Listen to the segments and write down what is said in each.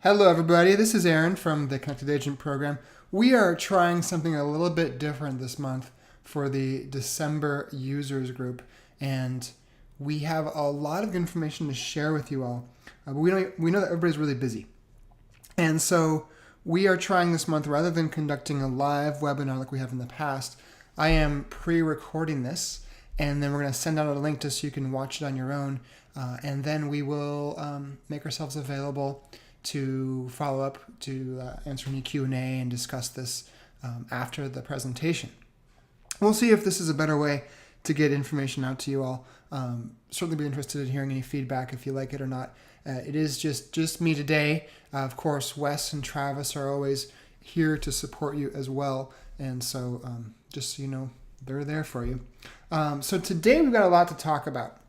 Hello, everybody. This is Aaron from the Connected Agent program. We are trying something a little bit different this month for the December users group, and we have a lot of information to share with you all. But we know that everybody's really busy, and so we are trying this month, rather than conducting a live webinar like we have in the past, I am pre-recording this, and then we're going to send out a link just so you can watch it on your own, and then we will make ourselves available to follow up, to answer any Q&A and discuss this after the presentation. We'll see if this is a better way to get information out to you all. Certainly be interested in hearing any feedback if you like it or not. It is just me today. Of course, Wes and Travis are always here to support you as well. And so just so you know, they're there for you. So today we've got a lot to talk about.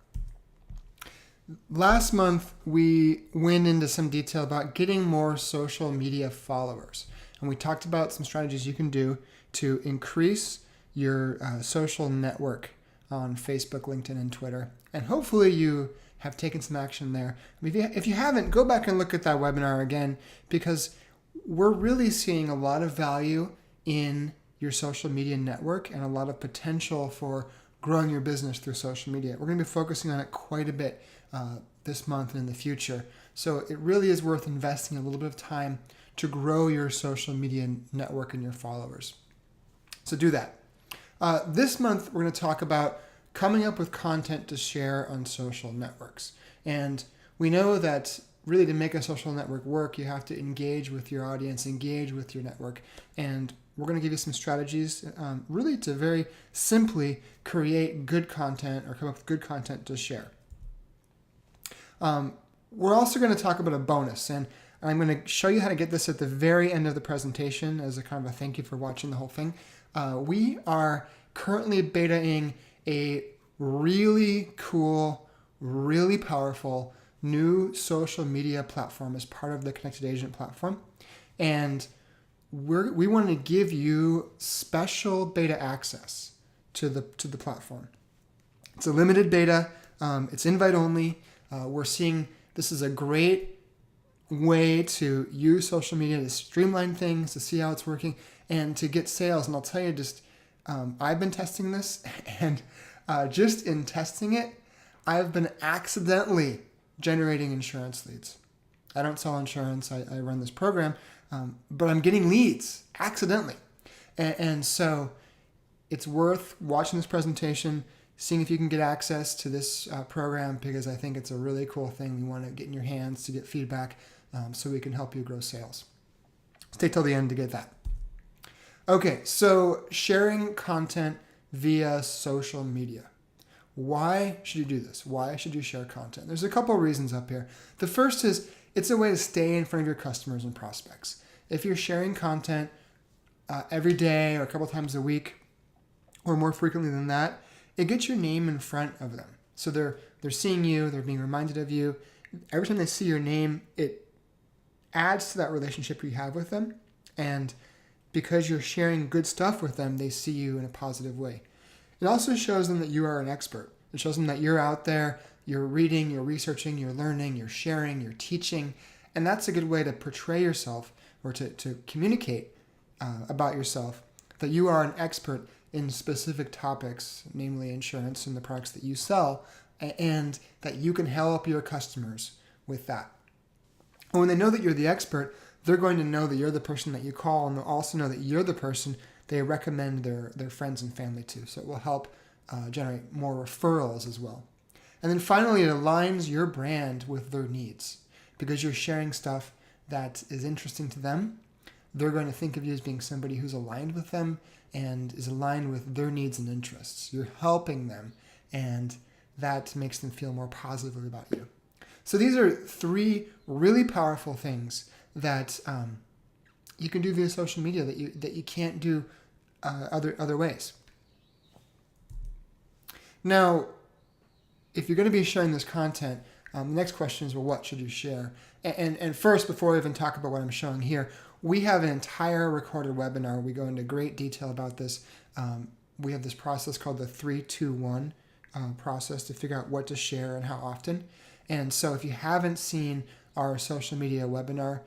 Last month, we went into some detail about getting more social media followers. And we talked about some strategies you can do to increase your social network on Facebook, LinkedIn, and Twitter. And hopefully you have taken some action there. If you haven't, go back and look at that webinar again, because we're really seeing a lot of value in your social media network and a lot of potential for growing your business through social media. We're going to be focusing on it quite a bit this month and in the future. So it really is worth investing a little bit of time to grow your social media network and your followers. So do that. This month, we're going to talk about coming up with content to share on social networks. And we know that really to make a social network work, you have to engage with your audience, engage with your network. And we're going to give you some strategies really to very simply create good content or come up with good content to share. We're also going to talk about a bonus, and I'm going to show you how to get this at the very end of the presentation as a kind of a thank you for watching the whole thing. We are currently betaing a really cool, really powerful new social media platform as part of the Connected Agent platform. And we want to give you special beta access to the platform. It's a limited beta. It's invite only. We're seeing this is a great way to use social media to streamline things, to see how it's working, and to get sales. And I'll tell you, I've been testing this, and just in testing it, I've been accidentally generating insurance leads. I don't sell insurance. I run this program, but I'm getting leads accidentally. And so it's worth watching this presentation, seeing if you can get access to this program, because I think it's a really cool thing you want to get in your hands to get feedback so we can help you grow sales. Stay till the end to get that. Okay, so sharing content via social media. Why should you do this? Why should you share content? There's a couple of reasons up here. The first is it's a way to stay in front of your customers and prospects. If you're sharing content every day or a couple times a week or more frequently than that, it gets your name in front of them. So they're seeing you, they're being reminded of you. Every time they see your name, it adds to that relationship you have with them. And because you're sharing good stuff with them, they see you in a positive way. It also shows them that you are an expert. It shows them that you're out there, you're reading, you're researching, you're learning, you're sharing, you're teaching. And that's a good way to portray yourself or to communicate about yourself, that you are an expert in specific topics, namely insurance and the products that you sell, and that you can help your customers with that. And when they know that you're the expert, they're going to know that you're the person that you call, and they'll also know that you're the person they recommend their friends and family to. So it will help generate more referrals as well. And then finally, it aligns your brand with their needs. Because you're sharing stuff that is interesting to them, they're going to think of you as being somebody who's aligned with them and is aligned with their needs and interests. You're helping them, and that makes them feel more positively about you. So these are three really powerful things that you can do via social media that you can't do other ways. Now, if you're going to be sharing this content, the next question is, well, what should you share? And first, before I even talk about what I'm showing here, we have an entire recorded webinar. We go into great detail about this. We have this process called the 3-2-1 process to figure out what to share and how often. And so if you haven't seen our social media webinar.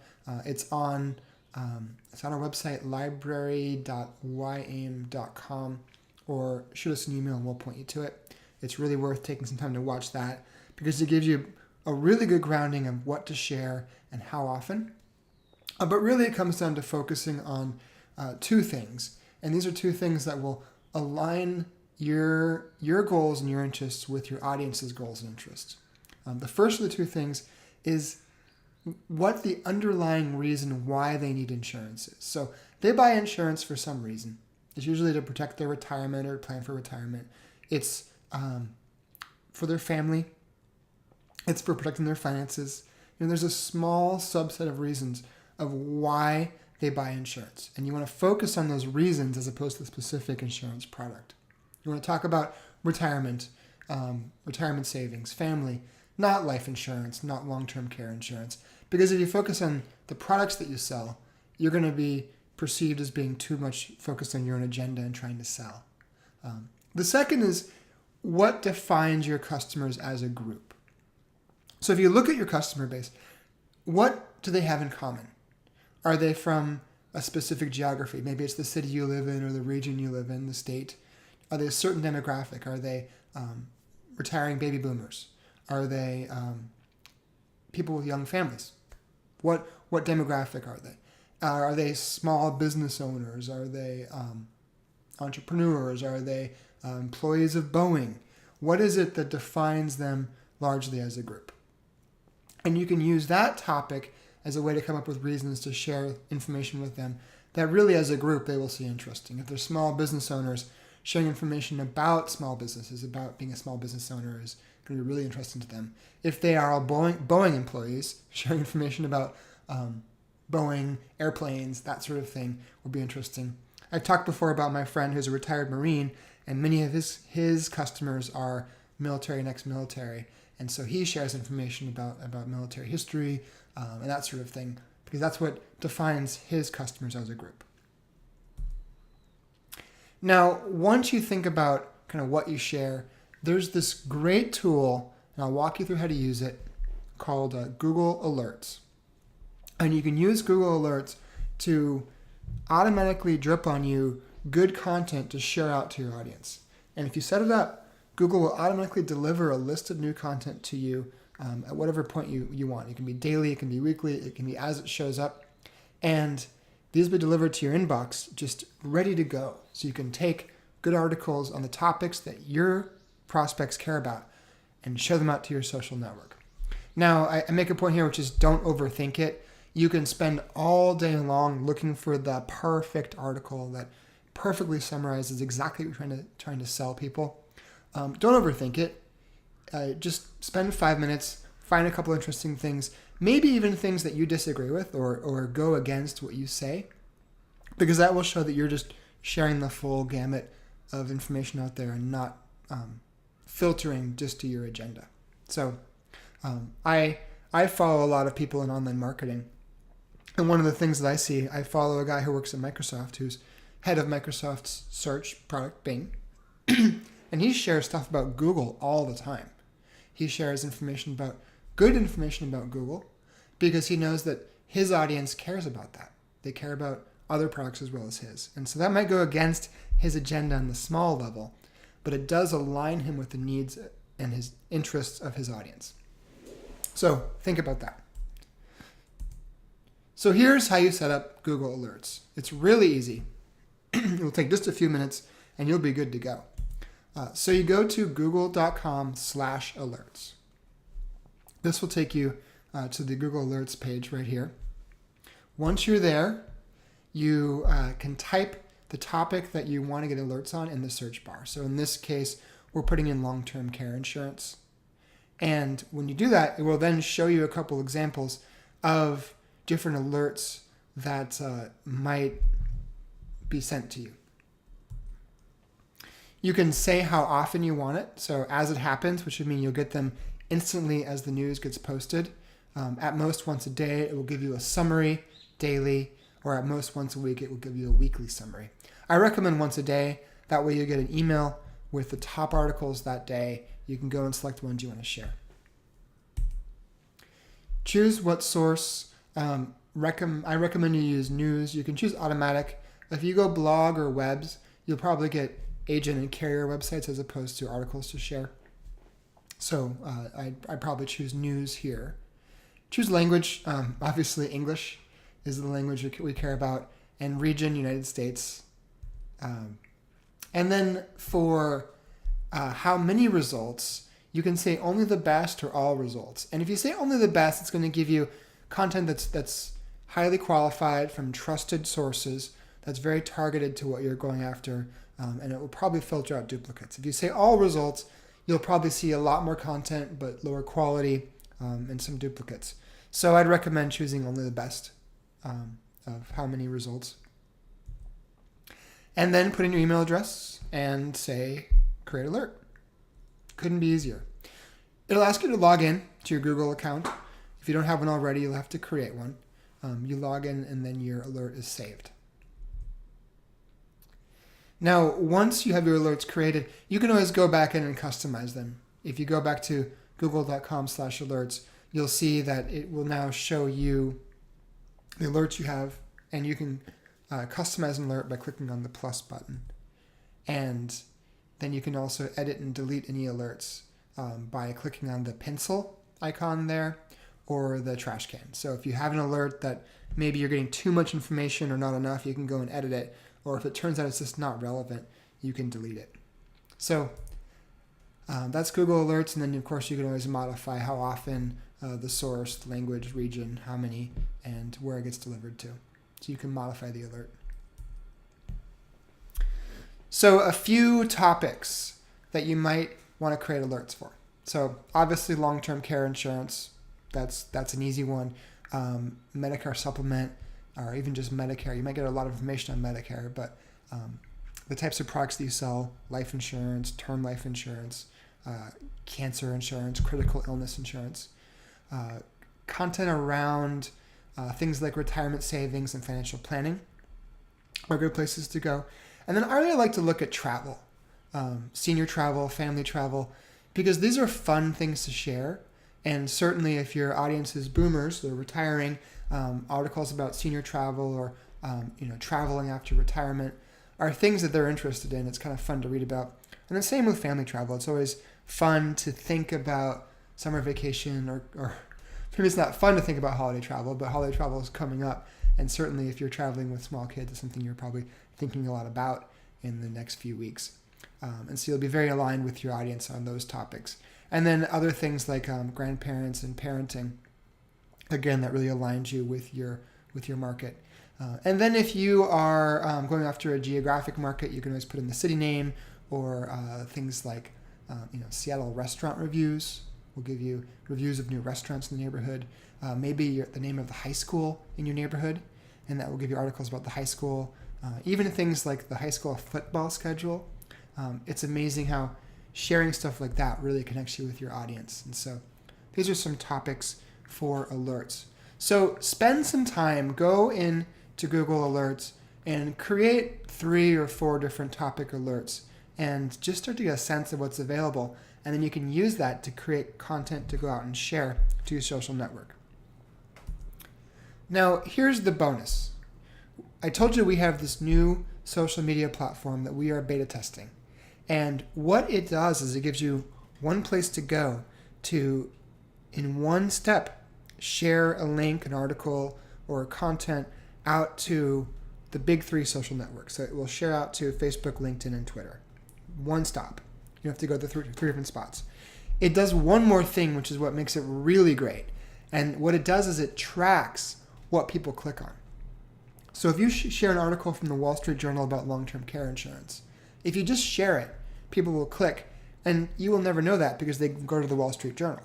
It's on our website, library.yaim.com, or shoot us an email and we'll point you to it. It's really worth taking some time to watch that because it gives you a really good grounding of what to share and how often. But really it comes down to focusing on two things. And these are two things that will align your goals and your interests with your audience's goals and interests. The first of the two things is what the underlying reason why they need insurance is. So they buy insurance for some reason. It's usually to protect their retirement or plan for retirement. It's for their family. It's for protecting their finances. There's a small subset of reasons of why they buy insurance. And you want to focus on those reasons as opposed to the specific insurance product. You want to talk about retirement, retirement savings, family, not life insurance, not long-term care insurance. Because if you focus on the products that you sell, you're going to be perceived as being too much focused on your own agenda and trying to sell. The second is what defines your customers as a group. So if you look at your customer base, what do they have in common? Are they from a specific geography? Maybe it's the city you live in or the region you live in, the state. Are they a certain demographic? Are they retiring baby boomers? Are they people with young families? What demographic are they? Are they small business owners? Are they entrepreneurs? Are they employees of Boeing? What is it that defines them largely as a group? And you can use that topic as a way to come up with reasons to share information with them that really as a group they will see interesting. If they're small business owners, sharing information about small businesses, about being a small business owner is going to be really interesting to them. If they are all Boeing employees, sharing information about Boeing, airplanes, that sort of thing will be interesting. I talked before about my friend who's a retired Marine, and many of his customers are military and ex-military. And so he shares information about military history and that sort of thing, because that's what defines his customers as a group. Now, once you think about kind of what you share, there's this great tool, and I'll walk you through how to use it, called Google Alerts. And you can use Google Alerts to automatically drip on you good content to share out to your audience. And if you set it up, Google will automatically deliver a list of new content to you at whatever point you want. It can be daily, it can be weekly, it can be as it shows up. And these will be delivered to your inbox just ready to go. So you can take good articles on the topics that your prospects care about and show them out to your social network. Now, I make a point here, which is don't overthink it. You can spend all day long looking for the perfect article that perfectly summarizes exactly what you're trying to sell people. Don't overthink it. Just spend 5 minutes, find a couple interesting things, maybe even things that you disagree with or go against what you say, because that will show that you're just sharing the full gamut of information out there and not filtering just to your agenda. So I follow a lot of people in online marketing. And one of the things that I see, I follow a guy who works at Microsoft who's head of Microsoft's search product, Bing. And he shares stuff about Google all the time. He shares good information about Google because he knows that his audience cares about that. They care about other products as well as his. And so that might go against his agenda on the small level, but it does align him with the needs and his interests of his audience. So think about that. So here's how you set up Google Alerts. It's really easy. It will take just a few minutes and you'll be good to go. So you go to google.com/alerts. This will take you to the Google Alerts page right here. Once you're there, you can type the topic that you want to get alerts on in the search bar. So in this case, we're putting in long-term care insurance. And when you do that, it will then show you a couple examples of different alerts that might be sent to you. You can say how often you want it. So as it happens, which would mean you'll get them instantly as the news gets posted. At most once a day, it will give you a summary daily, or at most once a week, it will give you a weekly summary. I recommend once a day. That way you get an email with the top articles that day. You can go and select the ones you want to share. choose what source. I recommend you use news. You can choose automatic. If you go blog or webs, you'll probably get agent and carrier websites as opposed to articles to share. So I'd probably choose news here. Choose language. Obviously, English is the language we care about, and region, United States. And then for how many results, you can say only the best or all results. And if you say only the best, it's going to give you content that's highly qualified from trusted sources, that's very targeted to what you're going after, and it will probably filter out duplicates. If you say all results, you'll probably see a lot more content, but lower quality and some duplicates. So I'd recommend choosing only the best of how many results. And then put in your email address and say, create alert. Couldn't be easier. It'll ask you to log in to your Google account. If you don't have one already, you'll have to create one. You log in and then your alert is saved. Now, once you have your alerts created, you can always go back in and customize them. If you go back to google.com/alerts, you'll see that it will now show you the alerts you have, and you can customize an alert by clicking on the plus button. And then you can also edit and delete any alerts by clicking on the pencil icon there or the trash can. So if you have an alert that maybe you're getting too much information or not enough, you can go and edit it. Or if it turns out it's just not relevant, you can delete it. So that's Google Alerts. And then, of course, you can always modify how often, the source, language, region, how many, and where it gets delivered to. So you can modify the alert. So a few topics that you might want to create alerts for. So obviously long-term care insurance, that's an easy one. Medicare supplement, or even just Medicare. You might get a lot of information on Medicare, but the types of products that you sell, life insurance, term life insurance, cancer insurance, critical illness insurance, content around things like retirement savings and financial planning are good places to go. And then I really like to look at travel, senior travel, family travel, because these are fun things to share. And certainly if your audience is boomers, they're retiring, articles about senior travel or traveling after retirement are things that they're interested in. It's kind of fun to read about. And the same with family travel. It's always fun to think about summer vacation or maybe it's not fun to think about holiday travel, but holiday travel is coming up. And certainly if you're traveling with small kids, it's something you're probably thinking a lot about in the next few weeks. And so you'll be very aligned with your audience on those topics. And then other things like grandparents and parenting, again, that really aligns you with your market. And then if you are going after a geographic market, you can always put in the city name or things like Seattle restaurant reviews will give you reviews of new restaurants in the neighborhood. Maybe the name of the high school in your neighborhood, and that will give you articles about the high school. Even things like the high school football schedule. It's amazing how sharing stuff like that really connects you with your audience. And so these are some topics for alerts. So spend some time, go into Google Alerts and create 3 or 4 different topic alerts and just start to get a sense of what's available. And then you can use that to create content to go out and share to your social network. Now, here's the bonus. I told you we have this new social media platform that we are beta testing. And what it does is it gives you one place to go to, in one step, share a link, an article, or content out to the big 3 social networks. So it will share out to Facebook, LinkedIn, and Twitter. One stop. You don't have to go to 3 different spots. It does one more thing, which is what makes it really great. And what it does is it tracks what people click on. So if you share an article from the Wall Street Journal about long-term care insurance, if you just share it, people will click, and you will never know that because they go to the Wall Street Journal.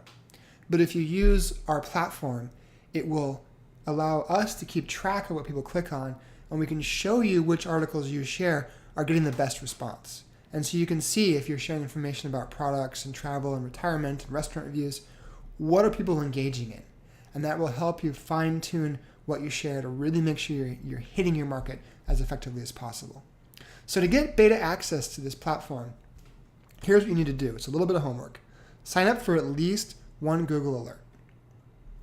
But if you use our platform, it will allow us to keep track of what people click on, and we can show you which articles you share are getting the best response. And so you can see if you're sharing information about products and travel and retirement and restaurant reviews, what are people engaging in? And that will help you fine-tune what you share to really make sure you're hitting your market as effectively as possible. So to get beta access to this platform, here's what you need to do. It's a little bit of homework. Sign up for at least one Google alert.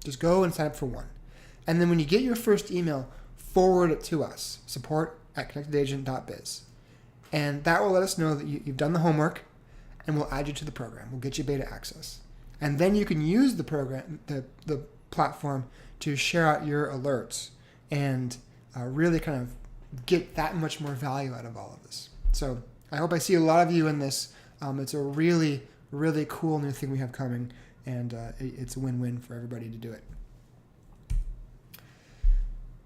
Just go and sign up for one. And then when you get your first email, forward it to us, support@connectedagent.biz. And that will let us know that you've done the homework, and we'll add you to the program. We'll get you beta access. And then you can use the program, the platform, to share out your alerts and really kind of get that much more value out of all of this. So I hope I see a lot of you in this. It's a really, really cool new thing we have coming, and it's a win-win for everybody to do it.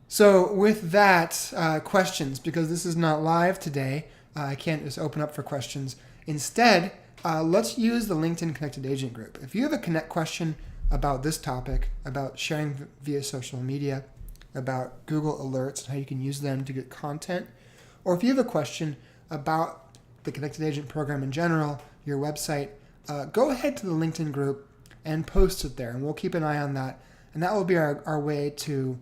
So with that, questions, because this is not live today, I can't just open up for questions. Instead, let's use the LinkedIn Connected Agent group. If you have a connect question about this topic, about sharing via social media, about Google Alerts and how you can use them to get content, or if you have a question about the Connected Agent program in general, your website, go ahead to the LinkedIn group and post it there, and we'll keep an eye on that. And that will be our way to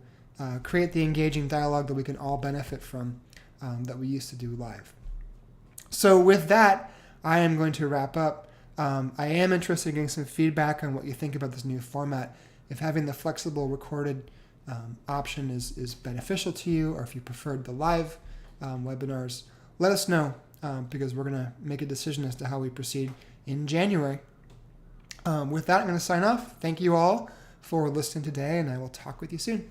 create the engaging dialogue that we can all benefit from that we used to do live. So with that, I am going to wrap up. I am interested in getting some feedback on what you think about this new format. If having the flexible recorded option is beneficial to you, or if you preferred the live webinars, let us know, because we're going to make a decision as to how we proceed in January. With that, I'm going to sign off. Thank you all for listening today, and I will talk with you soon.